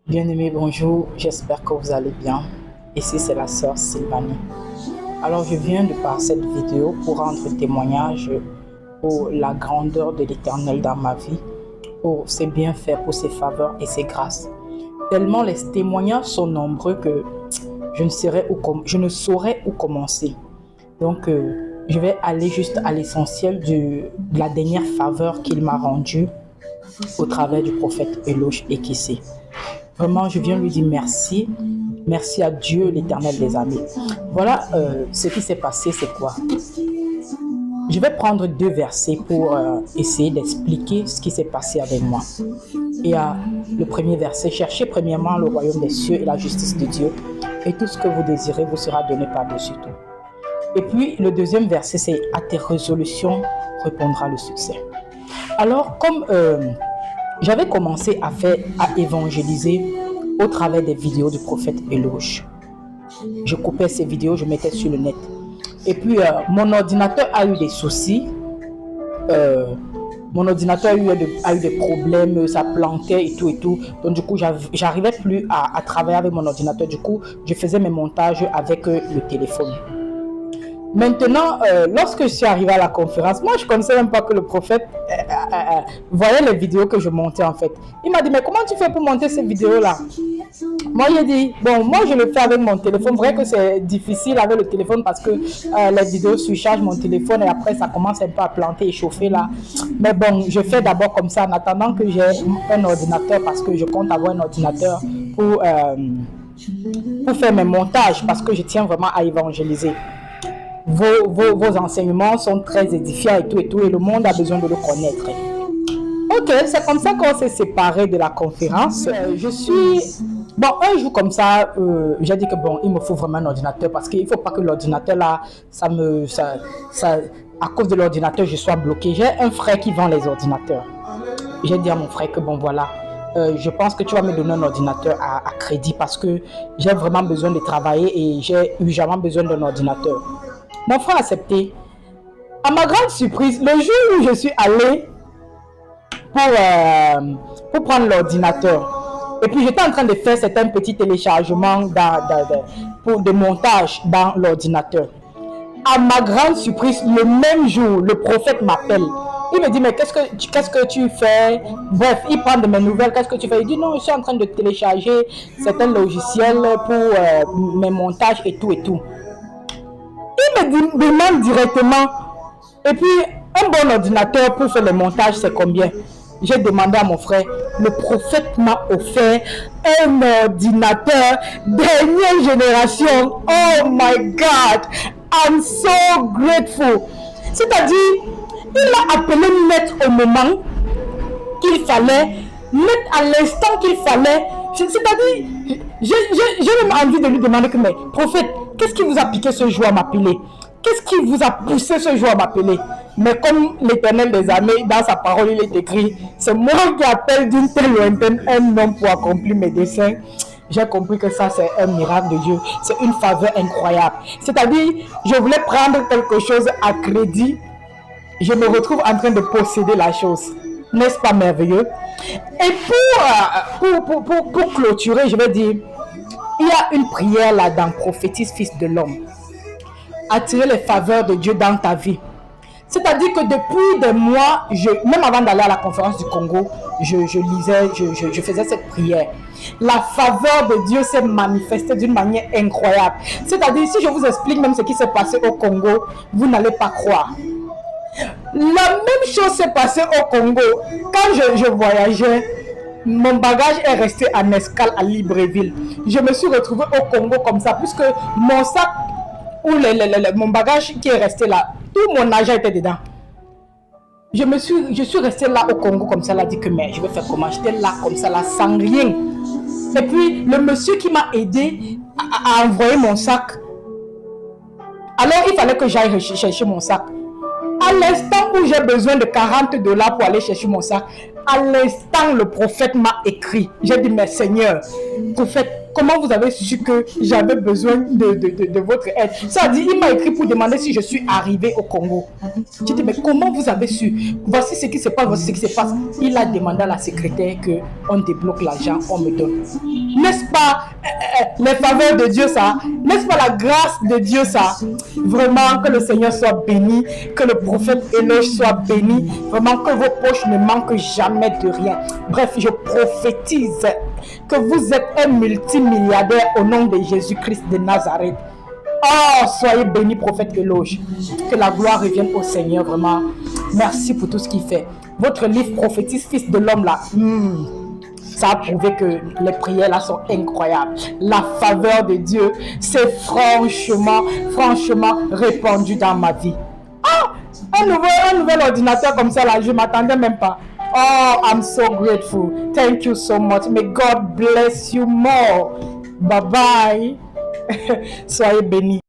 Bien-aimé, bonjour, j'espère que vous allez bien. Ici, c'est la sœur Sylvanie. Alors, je viens de faire cette vidéo pour rendre témoignage pour la grandeur de l'Éternel dans ma vie, pour ses bienfaits, pour ses faveurs et ses grâces. Tellement les témoignages sont nombreux que je ne saurais où commencer. Donc, je vais aller juste à l'essentiel de la dernière faveur qu'il m'a rendue au travers du prophète Eloge Ekissé. Vraiment, je viens lui dire merci. Merci à Dieu, l'Éternel des armées. Voilà, ce qui s'est passé, c'est quoi? Je vais prendre deux versets pour essayer d'expliquer ce qui s'est passé avec moi. Et le premier verset, cherchez premièrement le royaume des cieux et la justice de Dieu, et tout ce que vous désirez vous sera donné par-dessus tout. Et puis, le deuxième verset, c'est à tes résolutions répondra le succès. Alors, comme j'avais commencé à évangéliser au travers des vidéos du prophète Eloge. Je coupais ces vidéos, je mettais sur le net. Et puis, mon ordinateur a eu des soucis. Mon ordinateur a eu des problèmes, ça plantait et tout et tout. Donc, du coup, j'arrivais plus à travailler avec mon ordinateur. Du coup, je faisais mes montages avec le téléphone. Maintenant, lorsque je suis arrivée à la conférence, moi je ne connaissais même pas que le prophète voyait les vidéos que je montais en fait. Il m'a dit, mais comment tu fais pour monter ces vidéos-là? Moi j'ai dit, bon, moi je le fais avec mon téléphone. Vrai que c'est difficile avec le téléphone parce que les vidéos surchargent mon téléphone et après ça commence un peu à planter et chauffer là. Mais bon, je fais d'abord comme ça en attendant que j'ai un ordinateur parce que je compte avoir un ordinateur pour faire mes montages parce que je tiens vraiment à évangéliser. Vos enseignements sont très édifiants et tout, et le monde a besoin de le connaître. Ok, c'est comme ça qu'on s'est séparés de la conférence. Bon, un jour comme ça, j'ai dit que bon, il me faut vraiment un ordinateur parce qu'il ne faut pas que l'ordinateur là, à cause de l'ordinateur, je sois bloqué. J'ai un frère qui vend les ordinateurs. J'ai dit à mon frère que bon, voilà, je pense que tu vas me donner un ordinateur à crédit parce que j'ai vraiment besoin de travailler et j'ai urgemment besoin d'un ordinateur. Mon frère a accepté. À ma grande surprise, le jour où je suis allée pour prendre l'ordinateur, et puis j'étais en train de faire certains petits téléchargements de montage dans l'ordinateur. À ma grande surprise, le même jour, le prophète m'appelle. Il me dit, mais qu'est-ce que tu fais? Bref, il prend de mes nouvelles, qu'est-ce que tu fais? Il dit, non, je suis en train de télécharger certains logiciels pour mes montages et tout et tout. Il me demande directement, et puis un bon ordinateur pour faire le montage, c'est combien? J'ai demandé à mon frère, le prophète m'a offert un ordinateur dernière génération. Oh my God, I'm so grateful. C'est-à-dire, il m'a appelé net au moment qu'il fallait, net à l'instant qu'il fallait. C'est-à-dire, j'ai même envie de lui demander que, mais prophète, qu'est-ce qui vous a piqué ce jour à m'appeler? Qu'est-ce qui vous a poussé ce jour à m'appeler? Mais comme l'Éternel des armées, dans sa parole, il est écrit, c'est moi qui appelle d'une telle lointaine un homme pour accomplir mes desseins. J'ai compris que ça, c'est un miracle de Dieu. C'est une faveur incroyable. C'est-à-dire, je voulais prendre quelque chose à crédit. Je me retrouve en train de posséder la chose. N'est-ce pas merveilleux? Et pour clôturer, je vais dire, il y a une prière là-dedans, prophétise, fils de l'homme. Attirer les faveurs de Dieu dans ta vie. C'est-à-dire que depuis des mois, même avant d'aller à la conférence du Congo, je lisais, je faisais cette prière. La faveur de Dieu s'est manifestée d'une manière incroyable. C'est-à-dire, si je vous explique même ce qui s'est passé au Congo, vous n'allez pas croire. La même chose s'est passée au Congo. Quand je voyageais, mon bagage est resté en escale à Libreville. Je me suis retrouvée au Congo comme ça, puisque mon sac ou mon bagage qui est resté là, tout mon argent était dedans. Je suis restée là au Congo comme ça, là, dit que mais je vais faire comment? J'étais là comme ça, là, sans rien. Et puis, le monsieur qui m'a aidé à envoyer mon sac, alors il fallait que j'aille chercher mon sac. À l'instant où j'ai besoin de 40 dollars pour aller chercher mon sac, à l'instant, le prophète m'a écrit. J'ai dit, mais Seigneur, prophète, comment vous avez su que j'avais besoin de votre aide? Ça dit, il m'a écrit pour demander si je suis arrivé au Congo. Je dis, mais comment vous avez su? Voici ce qui se passe, voici ce qui se passe. Il a demandé à la secrétaire qu'on débloque l'argent, on me donne. N'est-ce pas les faveurs de Dieu, ça? N'est-ce pas la grâce de Dieu, ça? Vraiment, que le Seigneur soit béni, que le prophète Éloge soit béni, vraiment que vos poches ne manquent jamais de rien. Bref, je prophétise que vous êtes un multimilliardaire au nom de Jésus-Christ de Nazareth. Oh, soyez béni, prophète Éloge. Que la gloire revienne au Seigneur, vraiment. Merci pour tout ce qu'il fait. Votre livre prophétise, fils de l'homme, là. Ça a prouvé que les prières là sont incroyables. La faveur de Dieu, c'est franchement répandu dans ma vie. Ah, un nouvel ordinateur comme ça là, je ne m'attendais même pas. Oh, I'm so grateful. Thank you so much. May God bless you more. Bye bye. Soyez bénis.